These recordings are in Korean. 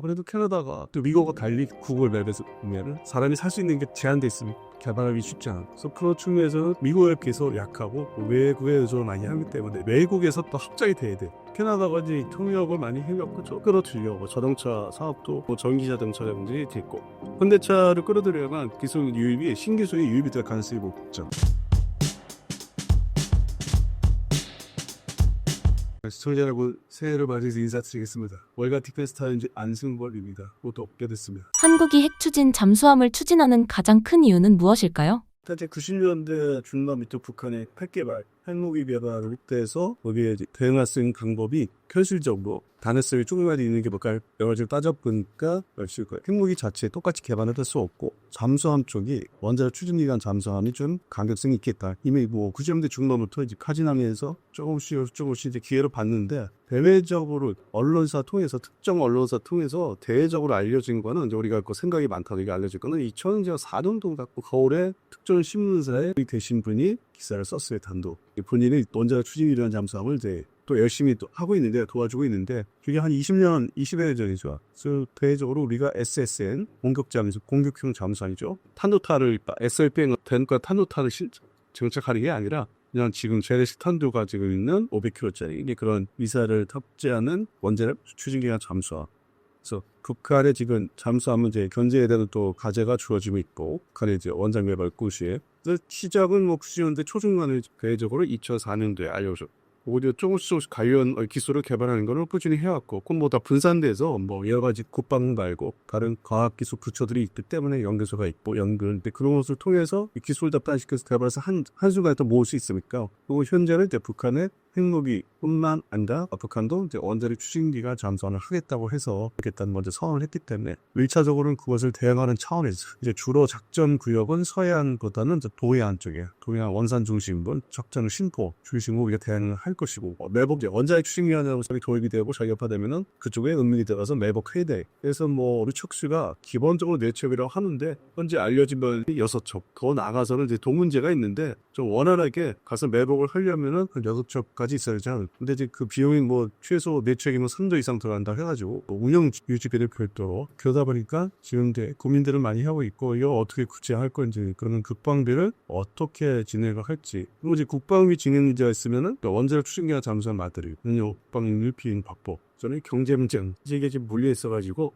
그래도 캐나다가 또 미국과 달리 구글 맵에서 보면은 사람이 살 수 있는 게 제한돼 있으면 개발하기 쉽지 않아. 그래서 그런 측면에서는 미국에 비해서 약하고 외국에 의존을 많이 하기 때문에 외국에서 또 합작이 돼야 돼. 캐나다가 이제 통역을 많이 해갖고 좀 끌어들이려고 자동차 사업도 전기 자동차라든지 됐고 현대차를 끌어들여야만 기술 유입이 신기술이 유입이 될 가능성이 높죠. 시청자 여러분, 새해를 맞이해서 인사드리겠습니다. 월가 티페스타인지 안승벌입니다. 모두 얻게 됐습니다. 한국이 핵 추진 잠수함을 추진하는 가장 큰 이유는 무엇일까요? 현재 90년대 중반 밑에 북한의 핵 개발, 핵무기 개발을 돼서 거기에 대응할 수 있는 방법이 현실적으로 단회성이 조금이라도 있는 게 뭘까요? 여러 가지를 따져보니까 멸실 거예요. 핵무기 자체에 똑같이 개발을 할 수 없고 잠수함 쪽이 원자력 추진기관 잠수함이 좀 간격성이 있겠다. 이미 뭐 90년대 중반부터 이제 카지나면서 조금씩 이제 기회를 봤는데 대외적으로 언론사 통해서 특정 언론사 통해서 대외적으로 알려진 거는 이제 우리가 그 생각이 많다고 이게 알려진 거는 2004년도 갖고 거울에 특정 신문사에 되신 분이 기사를 썼어요. 단독. 본인이 원자력 추진기관 잠수함을 이제 또 열심히 또 하고 있는데 도와주고 있는데 그게 한 20년, 20여 년 전이죠. 그래서 대외적으로 우리가 SSN 공격형 잠수함이죠. 탄도타를 SLB행 된과 탄도타를 정착하는 게 아니라 그냥 지금 재래식 탄도 가지고 있는 500km짜리 그런 미사일을 탑재하는 원자력 추진기관 잠수함. 그래서 북한의 지금 잠수함은 이제 견제에 대한 또 과제가 주어지고 있고 북한의 이제 원자력 개발 꾸시에 시작은 뭐 90년대 초중반에 대외적으로 2004년도에 알려져. 오히려 조금씩 관련 기술을 개발하는 거를 꾸준히 해왔고, 그건 뭐 다 분산돼서 뭐 여러 가지 국방 말고 다른 과학기술 부처들이 있기 때문에 연구소가 있고 연구인데 그런 것을 통해서 이 기술 답단시켜서 개발해서 한순간에 또 모을 수 있으니까. 그리고 현재는 이제 북한의 핵무기뿐만 아니라 북한도 이제 원자력 추진기가 잠수함을 하겠다고 해서 하겠다는 먼저 선언을 했기 때문에 1차적으로는 그것을 대응하는 차원에서 이제 주로 작전 구역은 서해안보다는 이제 동해안 쪽에 동해안 원산 중심부 작전을 신포 중심으로 우리가 대응을 할 것이고 매복 이제 원자력 추진기관으로 도입이 되고 자격화되면은 그쪽에 은밀히 들어가서 매복해야 돼. 그래서 뭐 우리 척수가 기본적으로 4척이라고 하는데 현재 알려진 건 6척. 더 나가서는 이제 동문제가 있는데 좀 원활하게 가서 매복을 하려면은 한 6척까지 있어야죠. 근데 이제 그 비용이 뭐 최소 4척이면 3조 이상 들어간다 해가지고 운영 유지비를 별도로 그러다 보니까 지금 이제 고민들을 많이 하고 있고 이거 어떻게 구체할 건지 그러면 국방비를 어떻게 진행을 할지 그리고 이제 국방비 진행 문제가 있으면은 원자력 추진기관 잠수함 마들이 국방률 비행 확보 저는 경제 문제 이게 지금 물려 있어가지고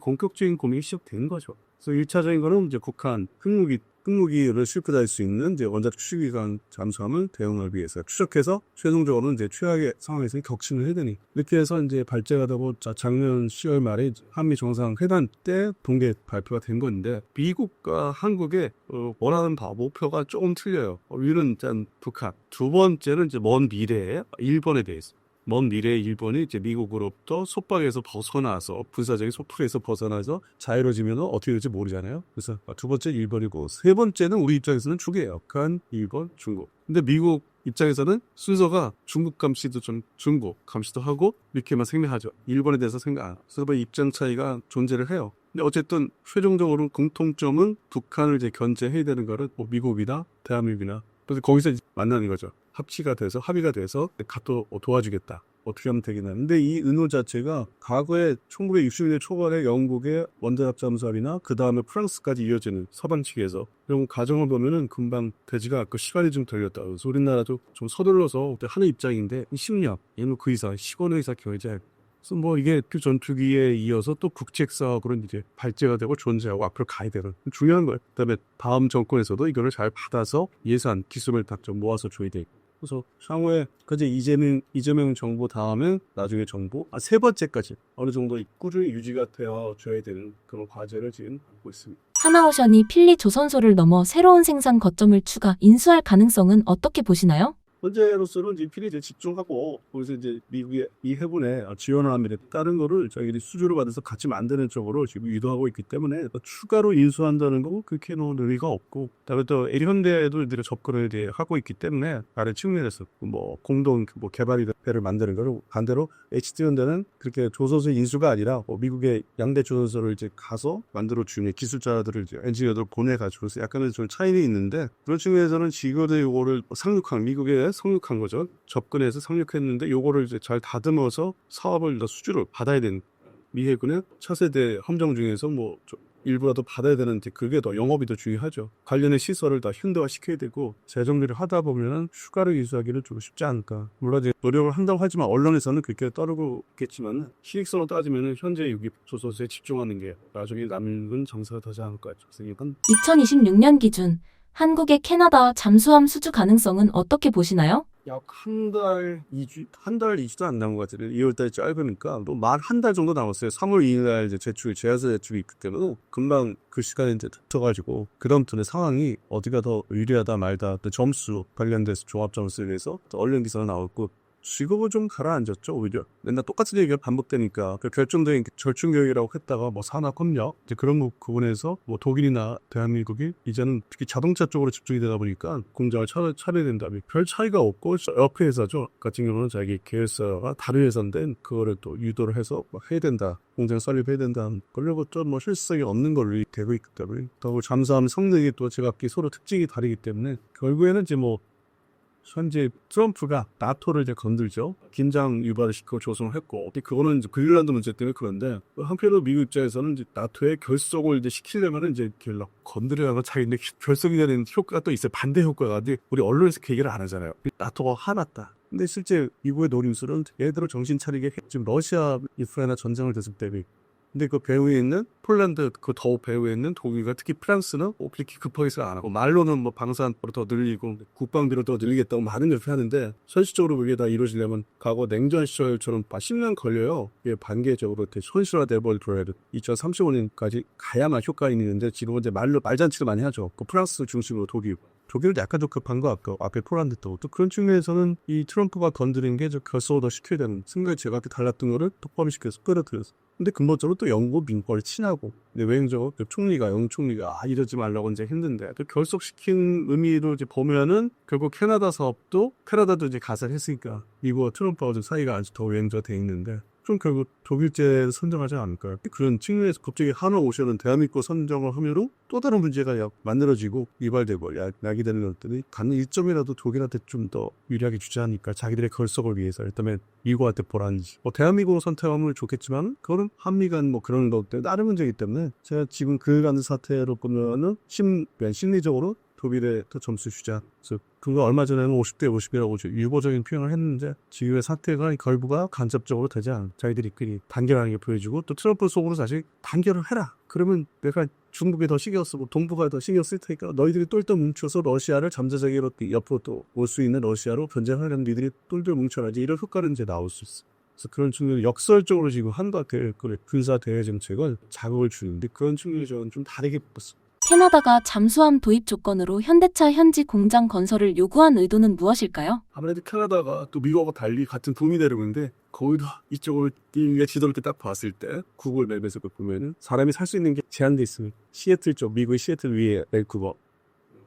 본격적인 고민이 시작된 거죠. 그래서 1차적인 거는 이제 북한 핵무기를 실급할 수 있는 이제 원자력 추진기관 잠수함을 대응을 위해서 추적해서 최종적으로는 이제 최악의 상황에서 격침을 해야 되니 이렇게 해서 이제 발제가 되고 작년 10월 말에 한미 정상회담 때 동계 발표가 된 건데 미국과 한국의 원하는 목표가 조금 틀려요. 위는 일단 북한, 두 번째는 이제 먼 미래에 일본에 대해서. 먼 미래의 일본이 이제 미국으로부터 속박에서 벗어나서 군사적인 소풀에서 벗어나서 자유로워지면 어떻게 될지 모르잖아요. 그래서 두 번째 일본이고 세 번째는 우리 입장에서는 주게요. 북한, 일본, 중국. 근데 미국 입장에서는 순서가 중국 감시도 좀 중국 감시도 하고 이렇게만 생각하죠. 일본에 대해서 생각 안 해요. 그래서 입장 차이가 존재를 해요. 근데 어쨌든 최종적으로 공통점은 북한을 이제 견제해야 되는 거를 뭐 미국이나 대한민국이나 그래서 거기서 만나는 거죠. 합의가 돼서 가또 도와주겠다. 어떻게 하면 되겠나. 근데 이 의노 자체가 과거에 1960년대 초반에 영국의 원자력 잠수함이나 그 다음에 프랑스까지 이어지는 서방 측에서 이런 과정을 보면은 금방 되지가 않고 시간이 좀 걸렸다. 그래서 우리나라도 좀 서둘러서 하는 입장인데 10년, 얘는 그 이상 15년 이상 경제. 그래서 뭐 이게 그 전투기에 이어서 또 국책 사업으로 이제 발제가 되고 존재하고 앞으로 가야 되는 중요한 거예요. 그다음에 다음 정권에서도 이거를 잘 받아서 예산, 기술을 다 좀 모아서 줘야 되고. 그래서 향후에 그제 이재명 정부 다음에 나중에 정부 세 번째까지 어느 정도 꾸준히 유지가 되어줘야 되는 그런 과제를 지금 하고 있습니다. 하나오션이 필리 조선소를 넘어 새로운 생산 거점을 추가 인수할 가능성은 어떻게 보시나요? 현재로서는 이제 필히 이제 집중하고 거기서 이제 미국의 이 해군에 지원을 합니다. 다른 거를 저희들이 수주를 받아서 같이 만드는 쪽으로 지금 유도하고 있기 때문에 추가로 인수한다는 거 그렇게 의미가 없고, 다음에 또 에리현대에도 이들이 접근을 이제 하고 있기 때문에 다른 측면에서 뭐 공동 뭐 개발이 배를 만드는 거를 반대로 HD현대는 그렇게 조선소 인수가 아니라 미국의 양대 조선소를 이제 가서 만들어 주는 기술자들을 이제 엔지니어들 보내가지고 약간의 좀 차이는 있는데 그런 측면에서는 지금의 요거를 상륙한 미국의 상륙한 거죠. 접근해서 상륙했는데 요거를 이제 잘 다듬어서 사업을 수주를 받아야 되는. 미 해군의 차세대 함정 중에서 뭐 일부라도 받아야 되는데 그게 더 영업이 더 중요하죠. 관련의 시설을 다 현대화 시켜야 되고 재정비를 하다 보면은 휴가를 이수하기는 좀 쉽지 않을까. 물론 이제 노력을 한다고 하지만 언론에서는 그렇게 따르고 있겠지만 실익성으로 따지면은 현재 여기 조선소에 집중하는 게 나중에 남은 정사가 되지 않을까 싶습니다. 2026년 기준 한국의 캐나다 잠수함 수주 가능성은 어떻게 보시나요? 약 한 달 2주도 안 남은 것 같아요. 2월달이 짧으니까 또 만 한 달 정도 남았어요. 3월 2일날 이제 제야서 제출이 있기 때문에 금방 그 시간에 이제 붙어가지고 그다음부터는 상황이 어디가 더 유리하다 말다 또 점수 관련돼서 종합 점수에 대해서 또 언론 기사가 나왔고 직업은 좀 가라앉았죠. 오히려 맨날 똑같은 얘기가 반복되니까 그 결정적인 절충교육이라고 했다가 뭐 산업협력 이제 그런 부분에서 뭐 독일이나 대한민국이 이제는 특히 자동차 쪽으로 집중이 되다 보니까 공장을 차려야 된다면 별 차이가 없고 옆에 회사죠 같은 경우는 자기 계열사가 다른 회사인데 그거를 또 유도를 해서 막 해야 된다. 공장 설립해야 된다. 그걸로부터 뭐 실효성이 없는 걸로 되고 있기 때문에 또 잠수함 성능이 또 제각기 서로 특징이 다르기 때문에 결국에는 이제 뭐 현재 트럼프가 나토를 이제 건들죠. 긴장 유발을 시키고 조성을 했고, 그거는 이제 그린란드 문제 때문에 그런데 한편으로 미국 입장에서는 이제 나토의 결속을 이제 시키려면은 이제 건드려야 자기네 결속이 되는 효과가 또 있어요. 반대 효과가. 근데 우리 언론에서 그 얘기를 안 하잖아요. 나토가 화났다. 근데 실제 미국의 노림수는 얘들을 정신 차리게 지금 러시아 우크라이나 전쟁을 됐을 때 근데 그 배후에 있는 폴란드 그 더 배후에 있는 독일과 특히 프랑스는 그렇게 급하게 생각 안 하고 말로는 뭐 방산포를 더 늘리고 국방비를 더 늘리겠다고 많은 걸 하는데 현실적으로 그게 다 이루어지려면 과거 냉전 시절처럼 10년 걸려요. 이게 단계적으로 현실화돼 버려야 돼. 2035년까지 가야만 효과가 있는데 지금 이제 말잔치를 많이 하죠. 그 프랑스 중심으로 독일은 약간 좀 급한 것 같고 앞에 폴란드도 또 그런 측면에서는 이 트럼프가 건드린 게 결속을 더 시켜야 되는 생각이 제가 달랐던 거를 똑바로시켜서 끌어들여서 근데 근본적으로 또 영국 민권을 친하고 근데 외행적으로 영국 총리가 이러지 말라고 이제 했는데 또 결속시킨 의미로 이제 보면은 결국 캐나다 사업도 캐나다도 이제 가세를 했으니까 미국과 트럼프하고 좀 사이가 아주 더 외행적으로 돼 있는데 좀 결국 독일제 선정하지 않을까요? 그런 측면에서 갑자기 한화오션은 대한민국 선정을 하면서 또 다른 문제가 만들어지고 유발되고 약이 되는 것들이 가는 일점이라도 독일한테 좀 더 유리하게 주지 않을까 자기들의 결속을 위해서 일단은 미국한테 보란지 대한민국을 선택하면 좋겠지만 그거는 한미 간 뭐 그런 것 때문에 다른 문제이기 때문에 제가 지금 그간 사태로 보면은 심리적으로 독일에 더 점수 주자. 그래서 그거 얼마 전에는 50대 50이라고 유보적인 표현을 했는데 지금의 사태가 결부가 간접적으로 되지 않아. 자기들이끼리 단결하는 게 보여지고 또 트럼프 속으로 사실 단결을 해라. 그러면 내가 중국에 더 신경 쓰고 동북아에 더 신경 쓸 테니까 너희들이 똘똘 뭉쳐서 러시아를 잠재적으로 옆으로 또 올 수 있는 러시아로 변장하려는 니들이 똘똘 뭉쳐라지 이런 효과는 이제 나올 수 있어. 그래서 그런 측면에서 역설적으로 지금 한다 군사 대외 정책을 자극을 주는데 그런 측면에서 저는 좀 다르게 봤어. 캐나다가 잠수함 도입 조건으로 현대차 현지 공장 건설을 요구한 의도는 무엇일까요? 아무래도 캐나다가 또 미국하고 달리 같은 북미 대륙인데 거기도 이쪽을 지도를 딱 봤을 때 구글 맵에서 보면은 사람이 살 수 있는 게 제한돼 있으면 시애틀 쪽 미국의 시애틀 위에 밴쿠버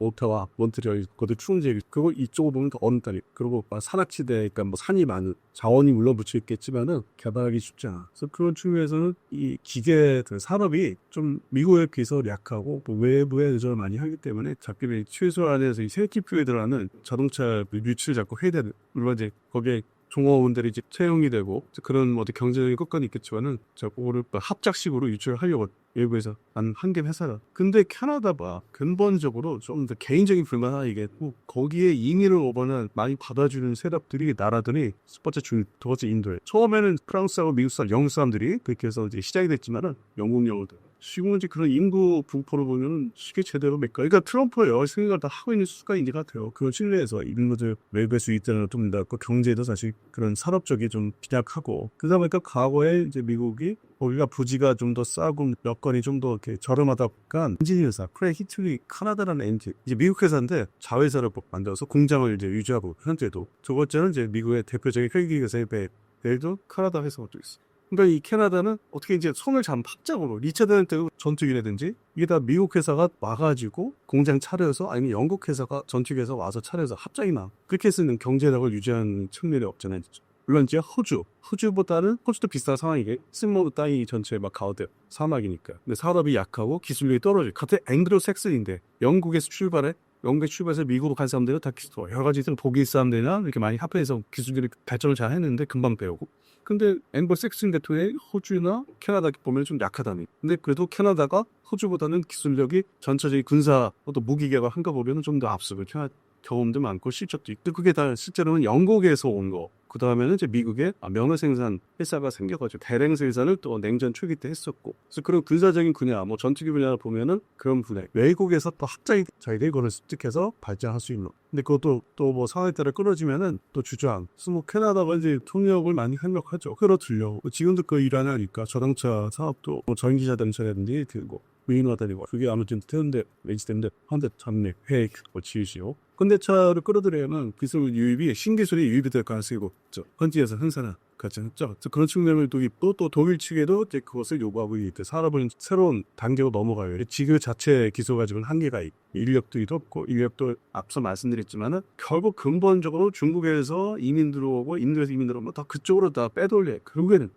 오타와 몬트리올 그것도 추운 지역 그걸 이쪽으로 보면 더 어느 딸이 그리고 산악지대니까 뭐 산이 많은 자원이 물론 붙여 있겠지만은 개발하기 쉽지 않아. 그래서 그런 측면에서는 이 기계들 산업이 좀 미국에 비해서 약하고 뭐 외부에 의존을 많이 하기 때문에 작게는 최소한에서 이 세티표에 들어가는 자동차 유치를 자꾸 해야 되는 물론 이제 거기에 종업원들이 이제 채용이 되고 그런 어떤 경쟁적인 것까지 있겠지만은 저거를 합작식으로 유출을 하려고 외부에서 한 개 회사가. 근데 캐나다가 근본적으로 좀 더 개인적인 불만 하나 얘기했고 거기에 임의를 오거나 많이 받아주는 세력들이 나라들이 첫 번째 두 번째 인도에 처음에는 프랑스하고 미국 사람, 영국 사람들이 그렇게 해서 이제 시작이 됐지만은 영국 영어들. 지금은 이제 그런 인구 분포를 보면은 쉽게 제대로 몇 가. 그러니까 트럼프가 여러 생각을 다 하고 있는 수가 인지 같아요. 그런 측면에서 인구들 외부의 수익들은 좀 낮고 경제도 사실 그런 산업적이 좀 빈약하고 그러다 보니까 과거에 이제 미국이 거기가 부지가 좀 더 싸고 여건이 좀 더 이렇게 저렴하다 보니까 엔진 회사 크레 히틀리 카나다라는 엔진 이제 미국 회사인데 자회사를 만들어서 공장을 이제 유지하고 현재도 두 번째는 이제 미국의 대표적인 헬기 회사의 내일도 카나다 회사가 또 있어. 그러니까 이 캐나다는 어떻게 이제 손을 잡은 합작으로 리처드한테 전투기라든지 이게 다 미국 회사가 와가지고 공장 차려서 아니면 영국 회사가 전투기에서 와서 차려서 합작이 나 그렇게 해서는 경제력을 유지하는 측면이 없잖아요. 물론 이제 호주보다는 호주도 비슷한 상황이게 스모드 따위 전체 막 가운데 사막이니까 근데 산업이 약하고 기술력이 떨어져 같은 앵글로색슨인데 영국에서 출발해 영국에 출발해서 미국으로 간 사람들은 다 여러 가지 독일 사람들이나 이렇게 많이 합해서 기술들이 발전을 잘 했는데 금방 배우고. 근데 앵글색슨 계통의 호주나 캐나다 보면 좀 약하다니. 근데 그래도 캐나다가 호주보다는 기술력이 전체적인 군사 또 무기계가 한가 보면은 좀 더 앞서고 경험도 많고 실적도 있고 그게 다 실제로는 영국에서 온 거. 그 다음에는 이제 미국에 면허 생산 회사가 생겨가지고 대량 생산을 또 냉전 초기 때 했었고. 그래서 그런 군사적인 분야, 뭐 전투기 분야를 보면은 그런 분야. 외국에서 또 학자이 자기들이 그걸 습득해서 발전할 수 있는. 근데 그것도 또 뭐 상황에 따라 끊어지면은 또 주저항. 그래서 뭐 캐나다가 이제 통역을 많이 협력하죠. 끌어들려. 지금도 그 일하는 하니까 자동차 사업도 뭐 전기 자동차라든지 그거. 위인화다니고 그게 아무튼 태운데 레지스텐데 한대 참내 회익 뭐 지으시오. 근데 차를 끌어들여야만 기술 유입이 신기술이 유입이 될 가능성이 있죠. 현지에서 생산을 같이 했죠. 그런 측면도 있고 또 독일 측에도 이제 그것을 요구하고 있대. 산업은 새로운 단계로 넘어가요. 지그 자체 기술 가지고는 한계가 있고 인력도 없고 인력도 앞서 말씀드렸지만은 결국 근본적으로 중국에서 이민 들어오고 인도에서 이민 들어오면 다 그쪽으로 다 빼돌려. 결국에는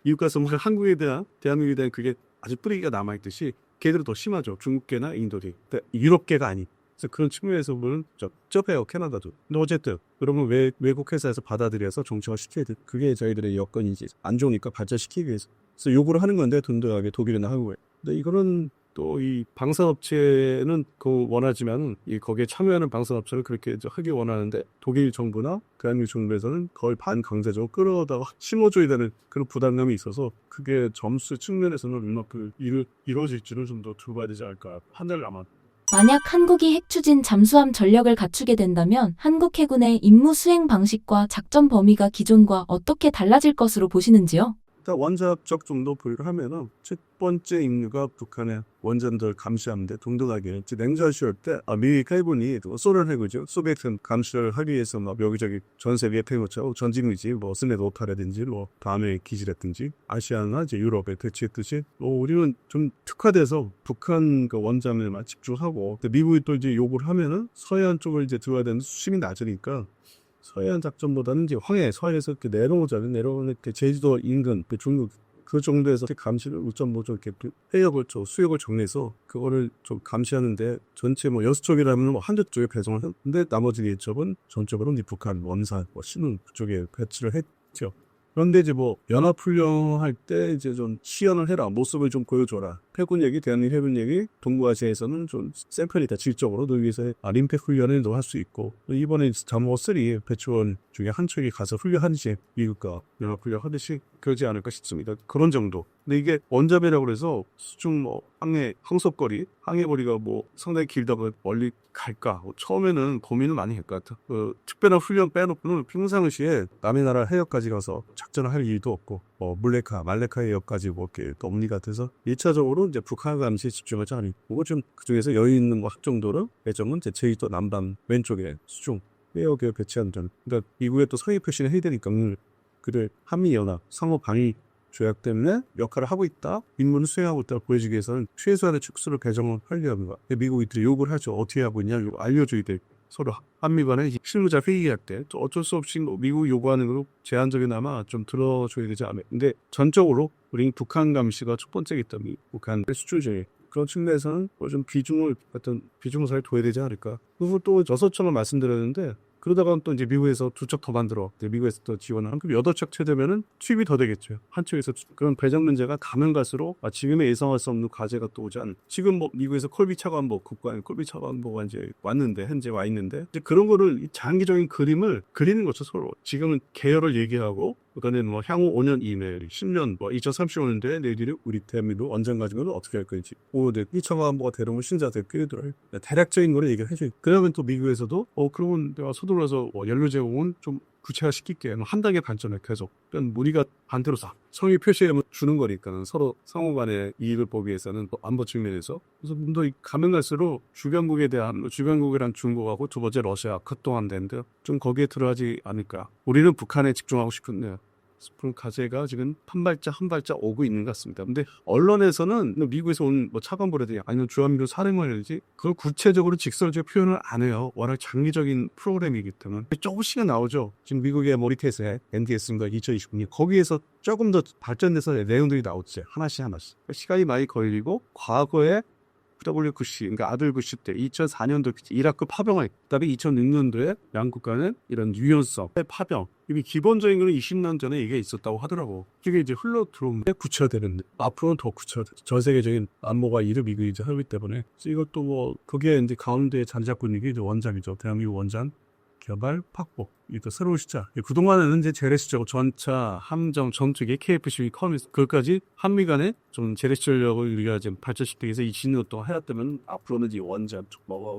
이웃 가서 한국에 대한 대한민국에 대한 그게 아주 뿌리가 남아있듯이 걔들은 더 심하죠. 중국계나 인도계. 유럽계가 아닌. 그래서 그런 측면에서 보면 쩝해요. 캐나다도. 근데 어쨌든 그러면 외국 회사에서 받아들여서 정착을 시켜야 돼. 그게 저희들의 여건이지. 안 좋으니까 발전시키기 위해서. 그래서 요구를 하는 건데 든든하게 독일이나 한국에. 근데 이거는 또 이 방산업체는 그 원하지만 이 거기에 참여하는 방산업체를 그렇게 하기 원하는데 독일 정부나 대한민국 정부에서는 거의 반강제적으로 끌어다가 심어줘야 되는 그런 부담감이 있어서 그게 점수 측면에서는 얼마큼 이루어질지를 좀 더 두봐야 되지 않을까. 한 달 남았. 만약 한국이 핵추진 잠수함 전력을 갖추게 된다면 한국 해군의 임무 수행 방식과 작전 범위가 기존과 어떻게 달라질 것으로 보시는지요? 원자적 정도 분류를 하면은 첫 번째 임무가 북한의 원전들 감시하는데 동등하게 냉전 시절 때 미국 해군이 소련 해군이죠. 소비에트 감시를 하기 위해서 막 여기저기 전 세계에 펴놓죠. 전진의지 뭐 스네도타라든지 뭐 다음에 기지라든지 아시아나 이제 유럽에 대치했듯이 우리는 좀 특화돼서 북한 그 원전에만 집중하고 미국이 또 이제 요구를 하면은 서해안 쪽을 이제 들어야 되는 수심이 낮으니까. 서해안 작전보다는 이제 서해에서 이렇게 내려오는 이렇게 제주도 인근 중국 그 정도에서 감시를 우점 뭐 좀 이렇게 해역을 수역을 정리해서 그거를 좀 감시하는데 전체 뭐 6쪽이라면 뭐 한두 쪽에 배송을 했는데 나머지 4쪽은 전적으로 북한 원산 신흥 그쪽에 배치를 했죠. 그런데 이제 뭐 연합훈련 할 때 이제 좀 시연을 해라. 모습을 좀 보여줘라. 해군 얘기, 대한민국 해군 얘기, 동부아시아에서는 좀 샘플이다. 질적으로 늘 위해서 림팩 훈련을 할 수 있고 이번에 잠호3 배추원 중에 한 척이 가서 훈련하듯이 미국과 연합훈련 하듯이 그러지 않을까 싶습니다. 그런 정도. 근데 이게 원자배라고 그래서 수중 뭐 항속거리, 항해거리가 뭐 상당히 길다고 멀리 갈까? 처음에는 고민을 많이 할 것 같아. 특별한 훈련 빼놓고는 평상시에 남의 나라 해역까지 가서 작전을 할 일도 없고, 말레카 해역까지 뭐 이렇게 넘니 같아서 1차적으로 이제 북한 감시에 집중하지 않으니, 그거 좀 그중에서 여유 있는 것 정도로 배정은 이제 제주도 남반 왼쪽에 수중 해역에 배치한 점. 그러니까 미국에 또 서해 표시를 해야 되니까 그를 한미연합 상호 방위 조약 때문에 역할을 하고 있다, 임무를 수행하고 있다 보여주기 위해서는 최소한의 축소를 개정을 하려고 합니다. 미국인들이 요구를 하죠. 어떻게 하고 있냐, 이거 알려줘야 돼. 서로 한미 간에 실무자 회의할 때 또 어쩔 수 없이 미국이 요구하는 거 제한적이나마 좀 들어줘야 되지 않아요. 근데 전적으로 우리 북한 감시가 첫 번째이기 때문에 북한 수출제 그런 측면에서는 좀 비중을 잘 둬야 되지 않을까. 그리고 또 6척을 말씀드렸는데, 그러다가 또 이제 미국에서 2척 더 만들어. 미국에서 또 지원을 한 8척 채되면은 투입이 더 되겠죠. 한 척에서 그런 배정 문제가 가면 갈수록 지금의 예상할 수 없는 과제가 또 오지 않는. 지금 뭐 미국에서 콜비 차관복, 국가의 콜비 차관복가 이제 왔는데, 현재 와 있는데, 이제 그런 거를 장기적인 그림을 그리는 거죠, 서로. 지금은 계열을 얘기하고, 그러니까 뭐 향후 5년 이내, 10년, 뭐 2035년도에 내일이 우리 대한민국 원전 가지고 는 어떻게 할 건지, 이 차관복가 데려오면 신자들 끼어들어요. 대략적인 거를 얘기를 해줘요. 그러면 또 미국에서도 그러면 내가 서둘러서 연료 제공은 좀 구체화시킬게. 한 단계 발전을 계속. 그러니까 우리가 반대로 성의 표시에 주는 거니까 서로 상호 간의 이익을 보기 위해서는 또 안보 측면에서. 그래서 더 가면 갈수록 주변국이란 중국하고 두 번째 러시아 그동안 된데 좀 거기에 들어가지 않을까. 우리는 북한에 집중하고 싶은데 그런 과제가 지금 한 발짝 오고 있는 것 같습니다. 근데 언론에서는 미국에서 온 차관보라든지 아니면 주한미군 사령관이라든지 그걸 구체적으로 직설적으로 표현을 안 해요. 워낙 장기적인 프로그램이기 때문에 조금씩은 나오죠. 지금 미국의 모리테스의 NDS인가 2029년 거기에서 조금 더 발전돼서 내용들이 나오지 하나씩. 시간이 많이 걸리고 과거에 WQC, 그러니까 아들 구시 때 2004년도 이라크 파병을, 그다음에 2006년도에 양국 간의 이런 유연성, 파병. 이게 기본적인 거는 20년 전에 이게 있었다고 하더라고. 이게 이제 흘러 들어오면 구체화되는데 앞으로는 더 구체화돼. 전 세계적인 안보가 이르미고 이제 하기 때문에 이것도 뭐 그게 이제 가운데 자리 잡고 있는 게 이제 원잠이죠. 대한민국 원잠 개발 확보. 이또 새로운 시작. 그동안에는 이제 재래시적 전차, 함정, 전투기, KF-12 커미스 그것까지 한미 간에 좀 재래시 전력을 우리가 지금 발전시키기 위해서 20년 동안 해왔다면 앞으로는 이 원잠, 뭐가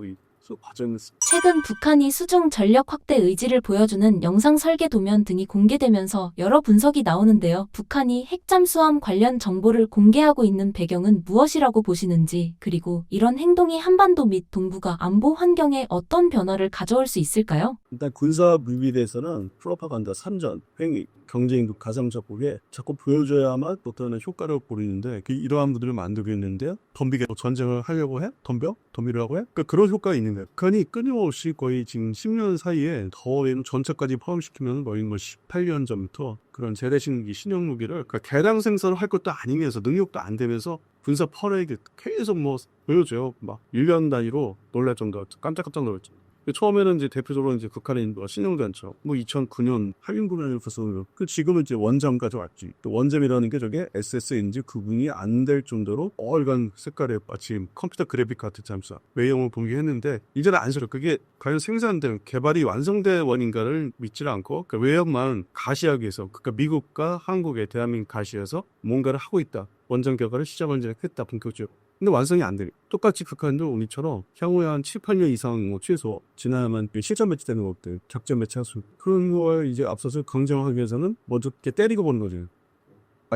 과정을 최근 북한이 수중 전력 확대 의지를 보여주는 영상 설계 도면 등이 공개되면서 여러 분석이 나오는데요. 북한이 핵잠수함 관련 정보를 공개하고 있는 배경은 무엇이라고 보시는지, 그리고 이런 행동이 한반도 및 동북아 안보 환경에 어떤 변화를 가져올 수 있을까요? 일단 군사 무기에 대해서는 프로파간다, 선전, 횡위, 경쟁도 가상적국에 자꾸 보여줘야만 어떤 효과를 보이는데 이러한 분들을 만들고 있는데요. 덤비게 전쟁을 하려고 해? 덤비려고 해? 그러니까 그런 효과가 있는 거예요. 북한이 끊임없이 거의 지금 10년 사이에 더 전차까지 포함시키면 거의 18년 전부터 그런 재래식 신형 무기를 그러니까 대량 생산을 할 것도 아니면서 능력도 안 되면서 군사 퍼레이드 계속 보여줘요. 막 1년 단위로 놀랄 정도, 깜짝깜짝 놀랐죠. 처음에는 이제 대표적으로 이제 북한의 신형전차 2009년 할린군을 가서 지금은 이제 원잠까지 왔지. 또 원잠이라는 게 저게 SS인지 구분이 안 될 정도로 빨간 색깔의 마치 컴퓨터 그래픽 같은 잠수함 외형을 공개했는데 이제는 안 싫어. 그게 과연 생산된 개발이 완성된 원인가를 믿지 않고 그 외형만 가시하기 위해서 그러니까 미국과 한국의 대한민국 가시해서 뭔가를 하고 있다. 원전 개발을 시작을 이제 했다 본격적으로. 근데 완성이 안 돼. 똑같이 북한도 우리처럼 향후에 한 7, 8년 이상 최소 지나야만 실전 배치되는 것들, 작전 배치하수 그런 거에 이제 앞서서 긍정하기 위해서는 먼저 이렇게 때리고 보는 거지.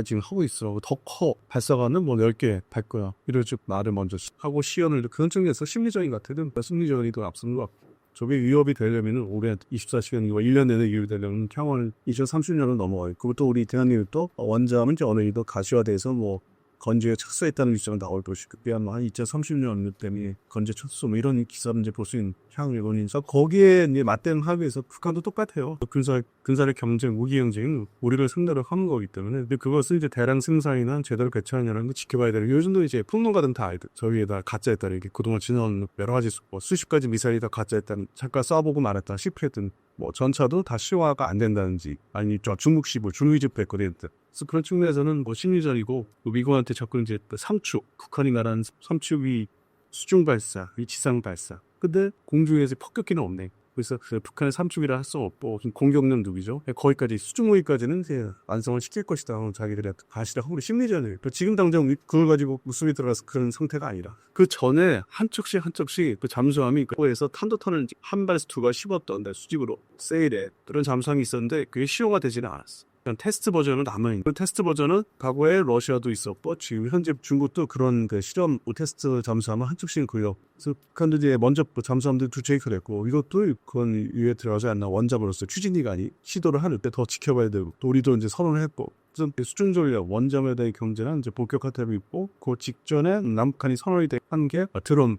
지금 하고 있어. 더 커. 발사관은 10개 달 거야. 이런 식 말을 먼저 하고 시연을 그런 측면에서 심리적인 것 같아도 심리적인 더 앞서는 것 같고. 저게 위협이 되려면 올해 24시간이고 1년 내내 위협이 되려면 향후 2030년을 넘어가요. 그것도 우리 대한민국도 원잠은 이제 어느 정도 가시화돼서 건재에 착수했다는 입장은 나올 것이고, 한 2030년 때문에 건재 착수 이런 기사를 이제 볼 수 있는 향후 일본인서 거기에 이제 맞대응하기 위해서 북한도 똑같아요. 군사력 경쟁, 무기 경쟁은 우리를 상대로 하는 거기 때문에, 근데 그것을 이제 대량 생산이나 제대로 배치하느냐는 거 지켜봐야 되는. 요즘도 이제 풍론가든 다 알듯 저기에다 가짜했다는 게 그동안 지나온 여러 가지 수십 가지 미사일이 다 가짜했다는, 잠깐 쏴보고 말았다, 실패했던. 전차도 다 시화가 안 된다는지, 아니 중국식으로 중위집했거든. 그래서 그런 측면에서는 심리전이고, 미국한테 자꾸 이제 삼축, 북한이 말하는 삼축이 수중 발사, 지상 발사. 근데 공중에서 폭격기는 없네. 그래서 북한의 삼축이라 할 수 없고 공격력 누기죠. 거기까지 수중무기까지는 이제 완성을 시킬 것이다. 자기들의 가시를 하고 심리전을. 지금 당장 그걸 가지고 무술이 들어가서 그런 상태가 아니라 그 전에 한 척씩 그 잠수함이 그거에서 탄도탄을 한 발에서 두 발 씹었던 수직으로 세일에 그런 잠수함이 있었는데 그게 시효가 되지는 않았어. 테스트 버전은 남아있는. 그 테스트 버전은 과거에 러시아도 있었고 지금 현재 중국도 그런 실험 테스트 잠수함을 한 척씩 그려. 그래서 북한도 이제 먼저 잠수함들 두 척이 그랬고 이것도 그건 위에 들어가지 않나. 원잠으로서 추진기가 아니 시도를 하는 때 더 지켜봐야 되고, 또 우리도 이제 선언을 했고. 그래서 수중 전력 원잠에 대한 경제는 이제 본격화되고 있고, 그 직전에 남북한이 선언이 한 게 드론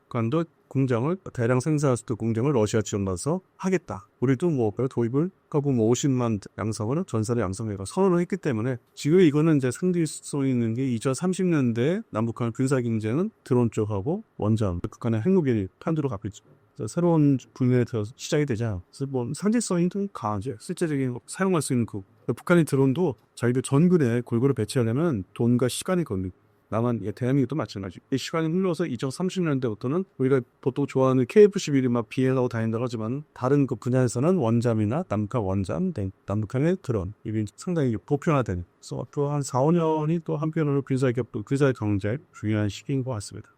북한도 공장을 대량 생산할 수 있는 공장을 러시아 지원받아서 하겠다. 우리도 도입을 하고 50만 양성을 전사를 양성해가 선언을 했기 때문에 지금 이거는 이제 상대일 수 있는 게 2030년대 남북한 군사 경쟁은 드론 쪽하고 원잠, 북한의 핵무기 판도로 갖고 있죠. 새로운 분야에 들어서 시작이 되자. 그래서 상징성이 좀 강하죠. 실제적인 사용할 수 있는 북한의 드론도 자기들 전군에 골고루 배치하려면 돈과 시간이 걸립니다. 대한민국도 마찬가지. 이 시간이 흘러서 2030년대부터는 우리가 보통 좋아하는 KF-11이 막 비행하고 다닌다고 하지만 다른 그 분야에서는 원잠이나 남북한 원잠, 남북한의 드론 이게 상당히 보편화되는. 그래서 또 한 4, 5년이 또 한편으로 군사의 경제 중요한 시기인 것 같습니다.